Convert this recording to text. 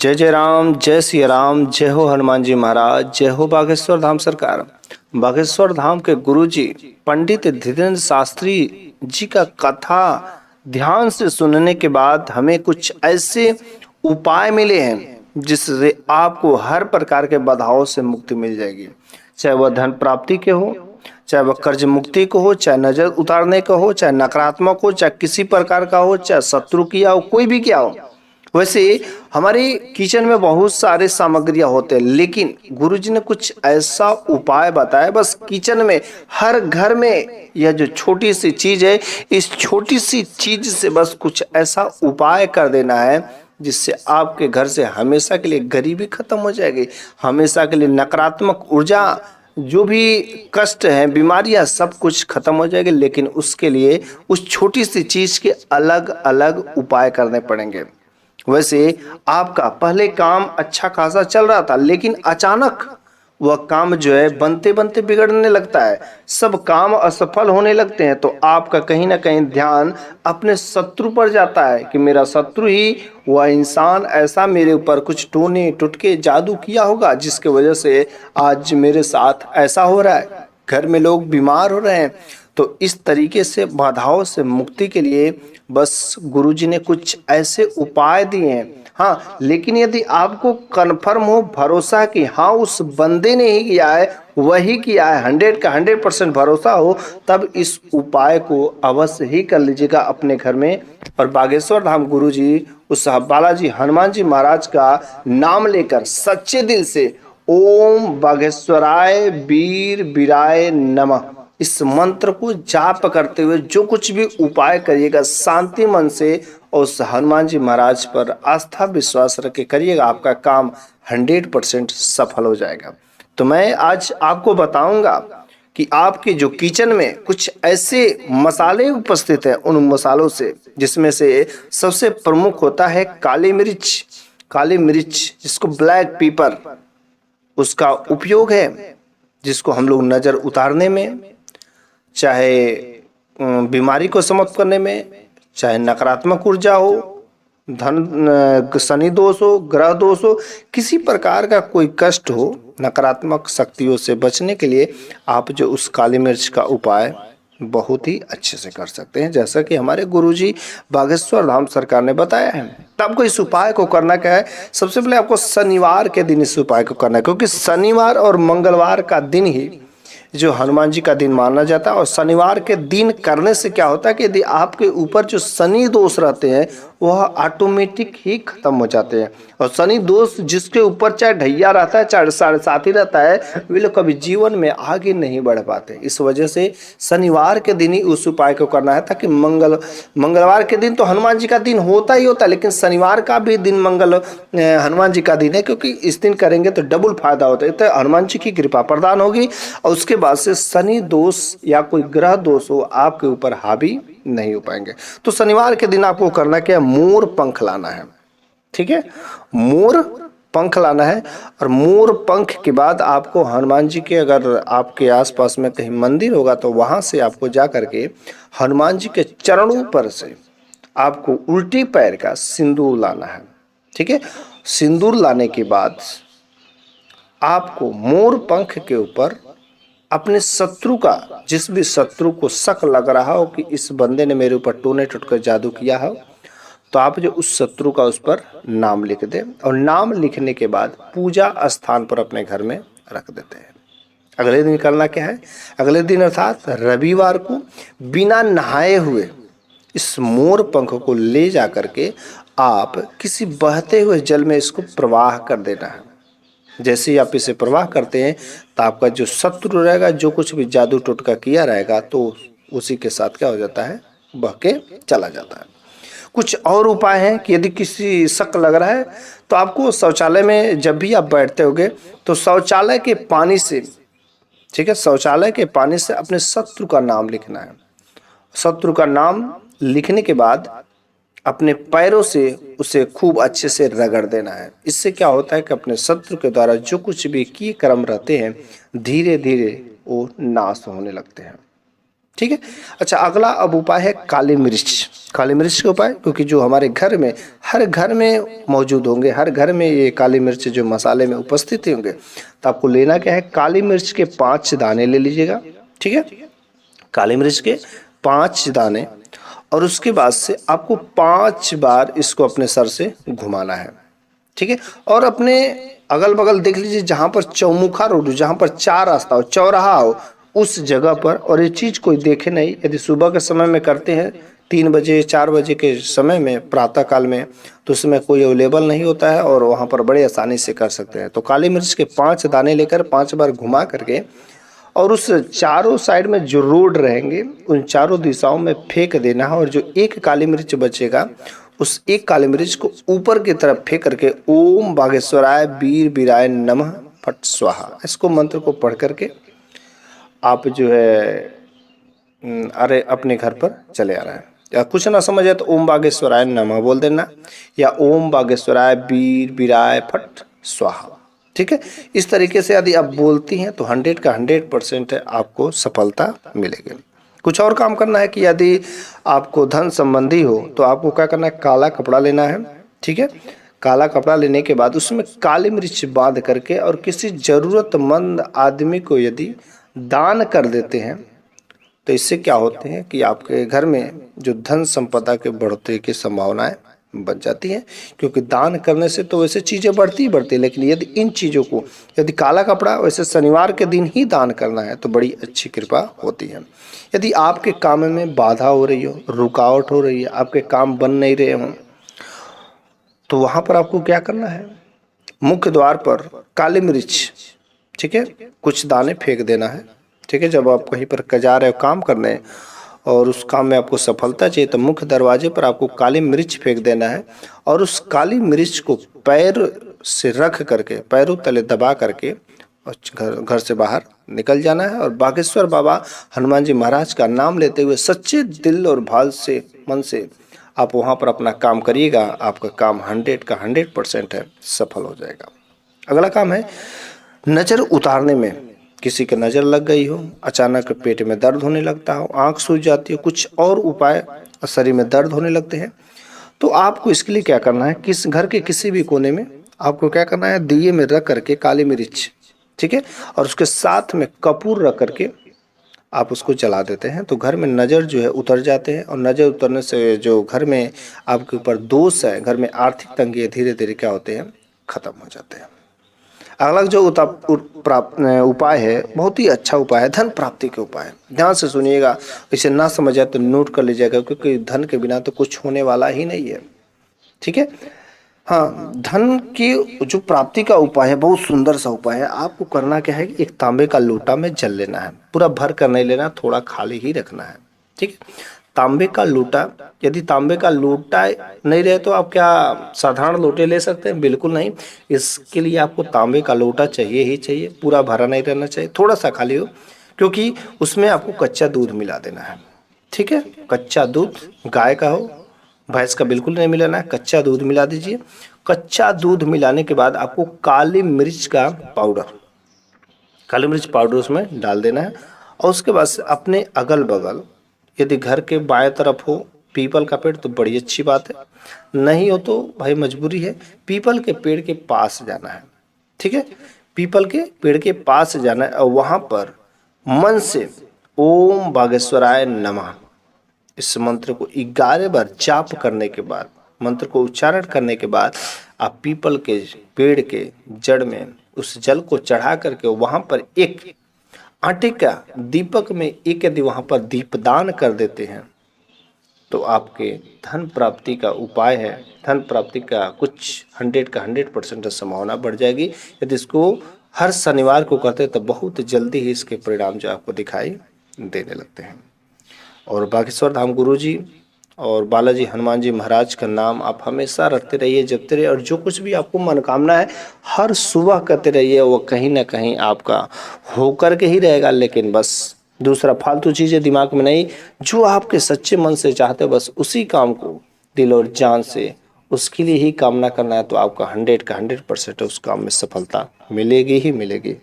जय जय राम, जय सिया राम, जय हो हनुमान जी महाराज, जय हो बागेश्वर धाम सरकार। बागेश्वर धाम के गुरु जी पंडित धीरेन्द्र शास्त्री जी का कथा ध्यान से सुनने के बाद हमें कुछ ऐसे उपाय मिले हैं जिससे आपको हर प्रकार के बाधाओं से मुक्ति मिल जाएगी। चाहे वह धन प्राप्ति के हो, चाहे वह कर्ज मुक्ति को हो, चाहे नजर उतारने का हो, चाहे नकारात्मक हो, चाहे किसी प्रकार का हो, चाहे शत्रु किया हो, कोई भी क्या हो। वैसे हमारे किचन में बहुत सारे सामग्रियां होते हैं, लेकिन गुरुजी ने कुछ ऐसा उपाय बताया। बस किचन में हर घर में यह जो छोटी सी चीज है, इस छोटी सी चीज से बस कुछ ऐसा उपाय कर देना है जिससे आपके घर से हमेशा के लिए गरीबी खत्म हो जाएगी, हमेशा के लिए नकारात्मक ऊर्जा, जो भी कष्ट है, बीमारियां, सब कुछ खत्म हो जाएगी। लेकिन उसके लिए उस छोटी सी चीज के अलग अलग उपाय करने पड़ेंगे। वैसे आपका पहले काम अच्छा खासा चल रहा था, लेकिन अचानक वह काम जो है बनते बनते बिगड़ने लगता है, सब काम असफल होने लगते हैं। तो आपका कहीं ना कहीं ध्यान अपने शत्रु पर जाता है कि मेरा शत्रु ही वह इंसान ऐसा मेरे ऊपर कुछ टोने टुटके जादू किया होगा जिसके वजह से आज मेरे साथ ऐसा हो रहा है, घर में लोग बीमार हो रहे हैं। तो इस तरीके से बाधाओं से मुक्ति के लिए बस गुरुजी ने कुछ ऐसे उपाय दिए हैं। हाँ, लेकिन यदि आपको कन्फर्म हो, भरोसा कि हाँ उस बंदे ने ही किया है, वही किया है, 100 का 100% भरोसा हो, तब इस उपाय को अवश्य ही कर लीजिएगा अपने घर में। और बागेश्वर धाम गुरुजी उस बालाजी हनुमान जी महाराज का नाम लेकर सच्चे दिल से ओम बागेश्वराय वीर वीराय नमः इस मंत्र को जाप करते हुए जो कुछ भी उपाय करिएगा, शांति मन से और उस हनुमान जी महाराज पर आस्था विश्वास रख के करिएगा, आपका काम 100% सफल हो जाएगा। तो मैं आज आपको बताऊंगा कि आपके जो किचन में कुछ ऐसे मसाले उपस्थित हैं, उन मसालों से जिसमें से सबसे प्रमुख होता है काली मिर्च। काली मिर्च जिसको ब्लैक पेपर, उसका उपयोग है जिसको हम लोग नजर उतारने में, चाहे बीमारी को समाप्त करने में, चाहे नकारात्मक ऊर्जा हो, धन शनि दोष हो, ग्रह दोष हो, किसी प्रकार का कोई कष्ट हो, नकारात्मक शक्तियों से बचने के लिए आप जो उस काली मिर्च का उपाय बहुत ही अच्छे से कर सकते हैं, जैसा कि हमारे गुरुजी बागेश्वर धाम सरकार ने बताया है। तो आपको इस उपाय को करना क्या है, सबसे पहले आपको शनिवार के दिन इस उपाय को करना है, क्योंकि शनिवार और मंगलवार का दिन ही जो हनुमान जी का दिन माना जाता है। और शनिवार के दिन करने से क्या होता है कि यदि आपके ऊपर जो शनि दोष रहते हैं वह ऑटोमेटिक ही खत्म हो जाते हैं। और शनि दोष जिसके ऊपर चाहे ढैया रहता है, चाहे साढ़े साथी रहता है, वे लोग कभी जीवन में आगे नहीं बढ़ पाते। इस वजह से शनिवार के दिन ही उस उपाय को करना है, ताकि मंगलवार के दिन तो हनुमान जी का दिन होता ही होता है, लेकिन शनिवार का भी दिन हनुमान जी का दिन है, क्योंकि इस दिन करेंगे तो डबल फायदा होता है। तो हनुमान जी की कृपा प्रदान होगी और उसके बाद से शनि दोष या कोई ग्रह दोष हो आपके ऊपर हावी नहीं हो पाएंगे। तो शनिवार के दिन आपको करना क्या है, मोर पंख लाना है। ठीक है, मोर पंख लाना है। और मोर पंख के बाद आपको हनुमान जी के, अगर आपके आसपास में कहीं मंदिर होगा तो वहां से आपको जा करके हनुमान जी के चरणों पर से आपको उल्टी पैर का सिंदूर लाना है। ठीक है, सिंदूर लाने के बाद आपको मोर पंख के ऊपर अपने शत्रु का, जिस भी शत्रु को शक लग रहा हो कि इस बंदे ने मेरे ऊपर टोने टुटकर जादू किया हो, तो आप जो उस शत्रु का उस पर नाम लिख दें। और नाम लिखने के बाद पूजा स्थान पर अपने घर में रख देते हैं। अगले दिन करना क्या है, अगले दिन अर्थात रविवार को बिना नहाए हुए इस मोर पंख को ले जा करके आप किसी बहते हुए जल में इसको प्रवाह कर देना है। जैसे ही आप इसे प्रवाह करते हैं तो आपका जो शत्रु रहेगा, जो कुछ भी जादू टोटका किया रहेगा, तो उसी के साथ क्या हो जाता है, बह के चला जाता है। कुछ और उपाय हैं कि यदि किसी शक लग रहा है तो आपको शौचालय में जब भी आप बैठते होगे तो शौचालय के पानी से, ठीक है, शौचालय के पानी से अपने शत्रु का नाम लिखना है। शत्रु का नाम लिखने के बाद अपने पैरों से उसे खूब अच्छे से रगड़ देना है। इससे क्या होता है कि अपने शत्रु के द्वारा जो कुछ भी किए कर्म रहते हैं धीरे धीरे वो नाश होने लगते हैं। ठीक है। अच्छा, अगला अब उपाय है काली मिर्च। काली मिर्च का उपाय, क्योंकि जो हमारे घर में, हर घर में मौजूद होंगे, हर घर में ये काली मिर्च जो मसाले में उपस्थित होंगे, तो आपको लेना क्या है, काली मिर्च के 5 दाने ले लीजिएगा। ठीक है, काली मिर्च के 5 दाने, और उसके बाद से आपको 5 बार इसको अपने सर से घुमाना है। ठीक है, और अपने अगल बगल देख लीजिए, जहां पर चौमुखा रोड, जहां पर 4 रास्ता हो, चौराहा हो, उस जगह पर। और ये चीज कोई देखे नहीं, यदि सुबह के समय में करते हैं 3 बजे 4 बजे के समय में, प्रातः काल में, तो उसमें कोई अवेलेबल नहीं होता है और वहां पर बड़े आसानी से कर सकते हैं। तो काली मिर्च के 5 दाने लेकर 5 बार घुमा करके, और उस चारों साइड में जो रोड रहेंगे उन चारों दिशाओं में फेंक देना है। और जो एक काली मिर्च बचेगा, उस एक काली मिर्च को ऊपर की तरफ फेंक करके ओम बागेश्वराय वीर वीराय नमः फट स्वाहा, इसको मंत्र को पढ़ करके आप जो है अरे अपने घर पर चले आ रहा है। या कुछ ना समझे तो ओम बागेश्वराय नमः बोल देना, या ओम बागेश्वराय वीर वीराय फट स्वाहा। ठीक है, इस तरीके से यदि आप बोलती हैं तो 100 का 100% आपको सफलता मिलेगी। कुछ और काम करना है कि यदि आपको धन संबंधी हो तो आपको क्या करना है, काला कपड़ा लेना है। ठीक है, काला कपड़ा लेने के बाद उसमें काली मिर्च बांध करके और किसी जरूरतमंद आदमी को यदि दान कर देते हैं, तो इससे क्या होते हैं कि आपके घर में जो धन संपदा के बढ़ोतरी की संभावनाएं बन जाती हैं। क्योंकि दान करने से तो वैसे चीज़ें बढ़ती ही बढ़ती है, लेकिन यदि इन चीज़ों को, यदि काला कपड़ा वैसे शनिवार के दिन ही दान करना है तो बड़ी अच्छी कृपा होती है। यदि आपके काम में बाधा हो रही हो, रुकावट हो रही है, आपके काम बन नहीं रहे हों, तो वहाँ पर आपको क्या करना है, मुख्य द्वार पर काली मिर्च, ठीक है, कुछ दाने फेंक देना है। ठीक है, जब आप कहीं पर जा रहे हो काम करने और उस काम में आपको सफलता चाहिए, तो मुख्य दरवाजे पर आपको काली मिर्च फेंक देना है। और उस काली मिर्च को पैर से रख करके, पैरों तले दबा करके और घर से बाहर निकल जाना है। और बागेश्वर बाबा हनुमान जी महाराज का नाम लेते हुए सच्चे दिल और भाव से, मन से आप वहाँ पर अपना काम करिएगा। आपका काम 100 का 100% है, सफल हो जाएगा। अगला काम है नज़र उतारने में। किसी के नज़र लग गई हो, अचानक पेट में दर्द होने लगता हो, आंख सूज जाती है, कुछ और उपाय, शरीर में दर्द होने लगते हैं, तो आपको इसके लिए क्या करना है, किस घर के किसी भी कोने में आपको क्या करना है, दिए में रख करके काली मिर्च, ठीक है, और उसके साथ में कपूर रख करके आप उसको जला देते हैं, तो घर में नज़र जो है उतर जाते हैं। और नज़र उतरने से जो घर में आपके ऊपर दोष है, घर में आर्थिक तंगी धीरे धीरे क्या होते हैं, खत्म हो जाते हैं। अगला जो उपाय है, बहुत ही अच्छा उपाय है, धन प्राप्ति के उपाय। ध्यान से सुनिएगा, इसे ना समझ आए तो नोट कर लीजिएगा, क्योंकि धन के बिना तो कुछ होने वाला ही नहीं है। ठीक है, हाँ, धन की जो प्राप्ति का उपाय है बहुत सुंदर सा उपाय है। आपको करना क्या है कि एक तांबे का लोटा में जल लेना है, पूरा भर कर नहीं लेना, थोड़ा खाली ही रखना है। ठीक है, तांबे का लोटा, यदि तांबे का लोटा नहीं रहे तो आप क्या साधारण लोटे ले सकते हैं, बिल्कुल नहीं। इसके लिए आपको तांबे का लोटा चाहिए ही चाहिए, पूरा भरा नहीं रहना चाहिए, थोड़ा सा खाली हो, क्योंकि उसमें आपको कच्चा दूध मिला देना है। ठीक है, कच्चा दूध गाय का हो, भैंस का बिल्कुल नहीं मिलाना है, कच्चा दूध मिला दीजिए। कच्चा दूध मिलाने के बाद आपको काली मिर्च का पाउडर, काली मिर्च पाउडर उसमें डाल देना है। और उसके बाद से अपने अगल बगल, यदि घर के बाएं तरफ हो पीपल का पेड़ तो बड़ी अच्छी बात है, नहीं हो तो भाई मजबूरी है, पीपल के पेड़ के पास जाना है। ठीक है, पीपल के पेड़ के पास जाना है और वहाँ पर मन से ओम बागेश्वराय नमः इस मंत्र को 11 बार जाप करने के बाद, मंत्र को उच्चारण करने के बाद, आप पीपल के पेड़ के जड़ में उस जल को चढ़ा करके वहाँ पर एक आटे का दीपक में एक यदि वहाँ पर दीपदान कर देते हैं, तो आपके धन प्राप्ति का उपाय है, धन प्राप्ति का कुछ 100 का 100% संभावना बढ़ जाएगी। यदि इसको हर शनिवार को करते तो बहुत जल्दी ही इसके परिणाम जो आपको दिखाई देने लगते हैं। और बागेश्वर धाम गुरु जी और बालाजी हनुमान जी महाराज का नाम आप हमेशा रखते रहिए, जपते रहिए, और जो कुछ भी आपको मनोकामना है हर सुबह करते रहिए, वो कहीं ना कहीं आपका होकर के ही रहेगा। लेकिन बस दूसरा फालतू चीज़ें दिमाग में नहीं, जो आपके सच्चे मन से चाहते हो बस उसी काम को दिल और जान से उसके लिए ही कामना करना है, तो आपका 100 का 100% उस काम में सफलता मिलेगी ही मिलेगी।